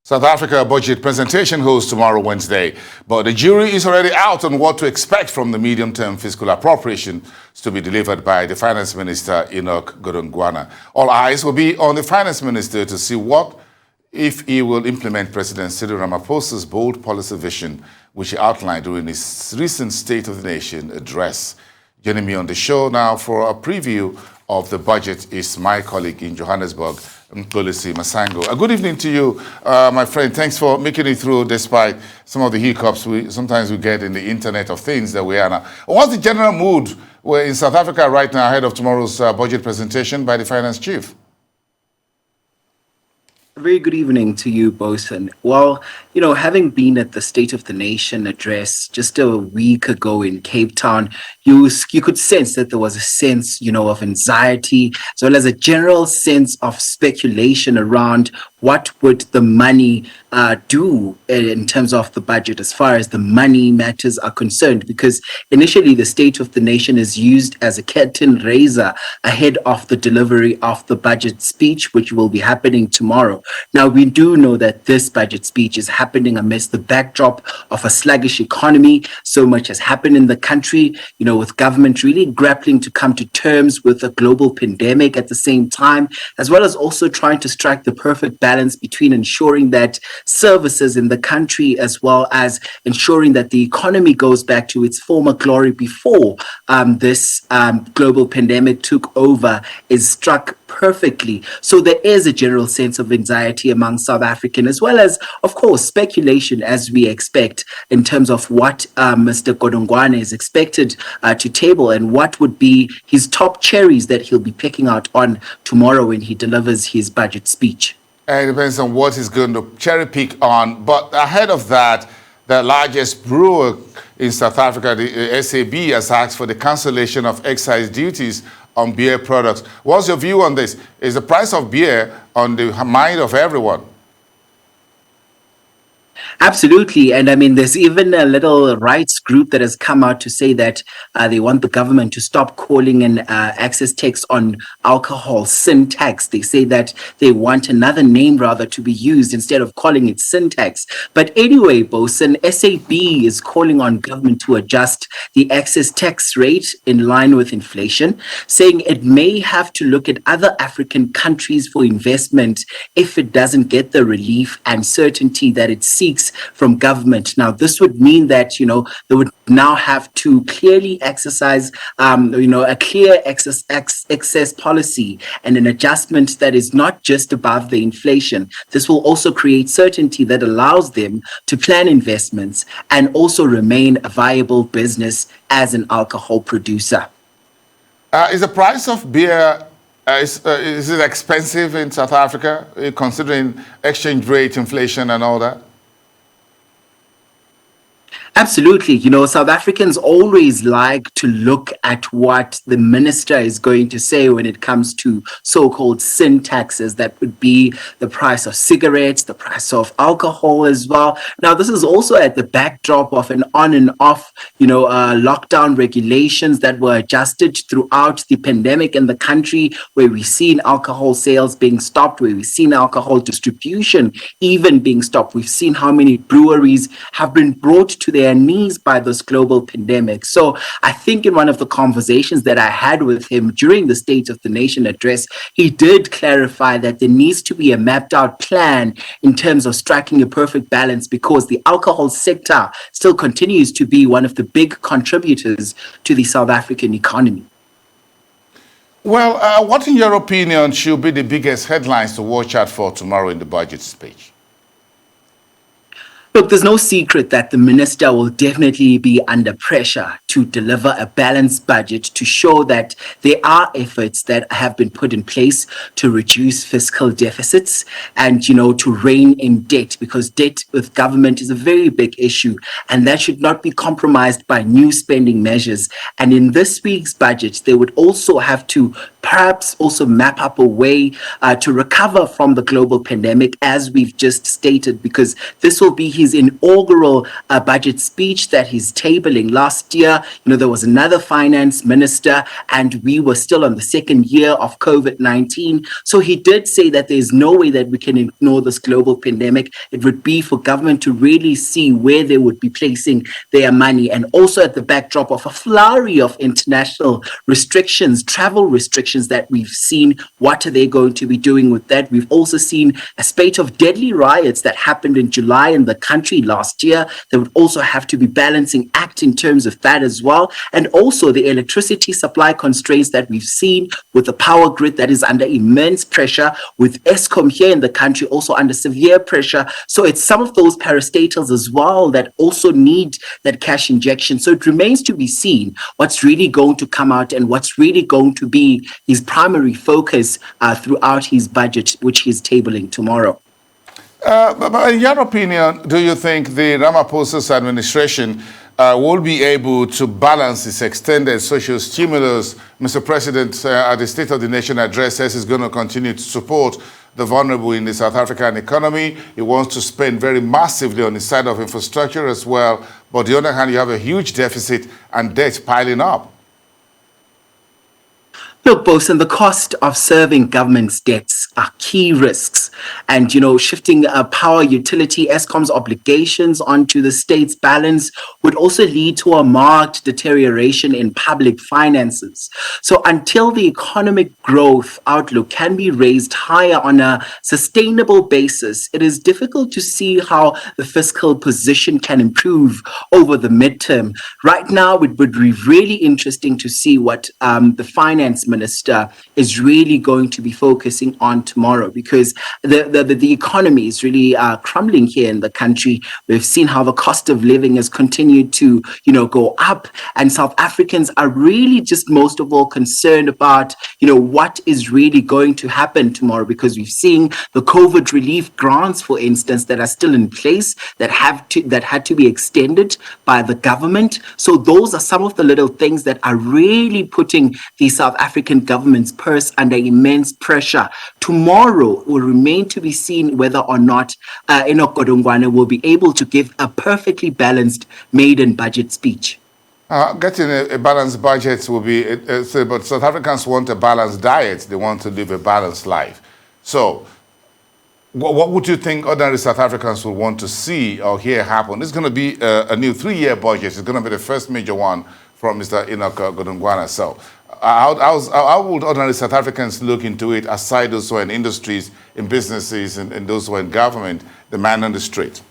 South Africa budget presentation holds tomorrow, Wednesday, but the jury is already out on what to expect from the medium-term fiscal appropriation to be delivered by the Finance Minister, Enoch Godongwana. All eyes will be on the Finance Minister to see if he will implement President Cyril Ramaphosa's bold policy vision, which he outlined during his recent State of the Nation address. Joining me on the show now for a preview of the budget is my colleague in Johannesburg, Mxolisi Masango. Good evening to you, my friend. Thanks for making it through despite some of the hiccups sometimes we get in the Internet of Things that we are now. What's the general mood in South Africa right now ahead of tomorrow's budget presentation by the Finance Chief? A very good evening to you, Bosun. Well, having been at the State of the Nation address just a week ago in Cape Town, you could sense that there was a sense, of anxiety, as well as a general sense of speculation around what would the money do in terms of the budget as far as the money matters are concerned, because initially the State of the Nation is used as a curtain raiser ahead of the delivery of the budget speech, which will be happening tomorrow. Now, we do know that this budget speech is happening amidst the backdrop of a sluggish economy. So much has happened in the country, with government really grappling to come to terms with a global pandemic at the same time, as well as also trying to strike the perfect balance between ensuring that services in the country, as well as ensuring that the economy goes back to its former glory before this global pandemic took over, is struck perfectly. So there is a general sense of anxiety among South Africans, as well as, of course, speculation, as we expect, in terms of what Mr. Godongwana is expected to table and what would be his top cherries that he'll be picking out on tomorrow when he delivers his budget speech. It depends on what he's going to cherry pick on. But ahead of that, the largest brewer in South Africa, the SAB, has asked for the cancellation of excise duties on beer products. What's your view on this? Is the price of beer on the mind of everyone? Absolutely. And I mean, there's even a little rights group that has come out to say that they want the government to stop calling an excess tax on alcohol sin tax. They say that they want another name rather to be used instead of calling it sin tax. But anyway, Bosun, SAB is calling on government to adjust the excess tax rate in line with inflation, saying it may have to look at other African countries for investment if it doesn't get the relief and certainty that it seeks from government. Now, this would mean that, they would now have to clearly exercise, a clear excess policy and an adjustment that is not just above the inflation. This will also create certainty that allows them to plan investments and also remain a viable business as an alcohol producer. Is the price of beer is it expensive in South Africa, considering exchange rate, inflation, and all that? Absolutely. South Africans always like to look at what the minister is going to say when it comes to so-called sin taxes. That would be the price of cigarettes, the price of alcohol as well. Now, this is also at the backdrop of an on and off, lockdown regulations that were adjusted throughout the pandemic in the country, where we've seen alcohol sales being stopped, where we've seen alcohol distribution even being stopped. We've seen how many breweries have been brought to their knees by this global pandemic. So I think in one of the conversations that I had with him during the State of the Nation address, he did clarify that there needs to be a mapped out plan in terms of striking a perfect balance, because the alcohol sector still continues to be one of the big contributors to the South African economy. Well, what in your opinion should be the biggest headlines to watch out for tomorrow in the budget speech? Look, there's no secret that the minister will definitely be under pressure to deliver a balanced budget to show that there are efforts that have been put in place to reduce fiscal deficits and, to rein in debt, because debt with government is a very big issue, and that should not be compromised by new spending measures. And in this week's budget, they would also have to perhaps also map up a way to recover from the global pandemic, as we've just stated, because this will be his inaugural budget speech that he's tabling. Last year, minister, there was another finance minister, and we were still on the second year of COVID-19. So he did say that there's no way that we can ignore this global pandemic. It would be for government to really see where they would be placing their money. And also at the backdrop of a flurry of international restrictions, travel restrictions that we've seen, what are they going to be doing with that? We've also seen a spate of deadly riots that happened in July in the country last year. They would also have to be balancing act in terms of that as well. And also the electricity supply constraints that we've seen with the power grid that is under immense pressure, with Eskom here in the country also under severe pressure. So it's some of those parastatals as well that also need that cash injection. So it remains to be seen what's really going to come out and what's really going to be his primary focus throughout his budget, which he's tabling tomorrow. But in your opinion, do you think the Ramaphosa's administration will be able to balance this extended social stimulus? Mr. President, at the State of the Nation address, says he's going to continue to support the vulnerable in the South African economy. He wants to spend very massively on the side of infrastructure as well. But on the other hand, you have a huge deficit and debt piling up. Look, Bosun, the cost of serving government's debts are key risks. And, shifting power utility Eskom's obligations onto the state's balance would also lead to a marked deterioration in public finances. So until the economic growth outlook can be raised higher on a sustainable basis, it is difficult to see how the fiscal position can improve over the midterm. Right now, it would be really interesting to see what the finance minister is really going to be focusing on tomorrow, because the economy is really crumbling here in the country. We've seen how the cost of living has continued to go up, and South Africans are really just most of all concerned about what is really going to happen tomorrow, because we've seen the COVID relief grants, for instance, that are still in place that had to be extended by the government. So those are some of the little things that are really putting the South African government's purse under immense pressure. Tomorrow will remain to be seen whether or not Enoch Godongwana will be able to give a perfectly balanced maiden budget speech. Getting a balanced budget will be, but South Africans want a balanced diet. They want to live a balanced life. So what would you think ordinary South Africans will want to see or hear happen? It's going to be a new 3-year budget. It's going to be the first major one from Mr. Enoch Godongwana. So how would ordinary South Africans look into it, aside those who are in industries, in businesses, and those who are in government, the man on the street?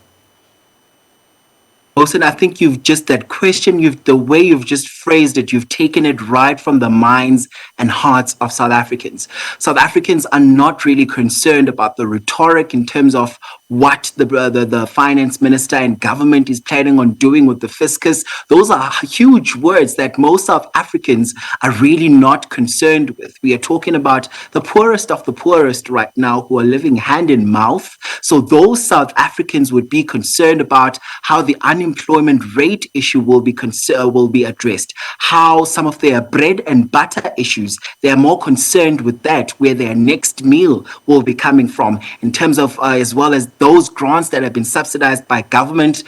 Bosun, I think the way you've just phrased it, you've taken it right from the minds and hearts of South Africans. South Africans are not really concerned about the rhetoric in terms of what the finance minister and government is planning on doing with the fiscus. Those are huge words that most South Africans are really not concerned with. We are talking about the poorest of the poorest right now who are living hand in mouth. So those South Africans would be concerned about how the unemployment rate issue will be addressed, how some of their bread and butter issues, they are more concerned with that, where their next meal will be coming from, in terms of as well as those grants that have been subsidized by government.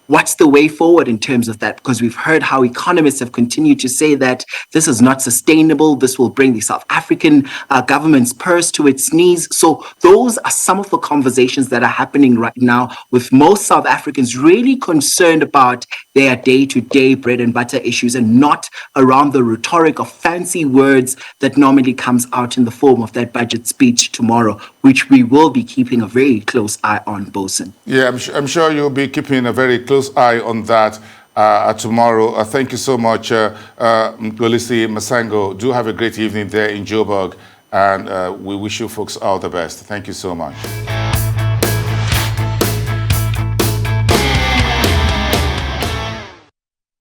What's the way forward in terms of that? Because we've heard how economists have continued to say that this is not sustainable. This will bring the South African government's purse to its knees. So those are some of the conversations that are happening right now, with most South Africans really concerned about their day-to-day bread and butter issues, and not around the rhetoric of fancy words that normally comes out in the form of that budget speech tomorrow, which we will be keeping a very close eye on, Bosun. Yeah, I'm sure you'll be keeping a very close eye on that tomorrow. Thank you so much, Mxolisi, Masango. Do have a great evening there in Joburg, and we wish you folks all the best. Thank you so much.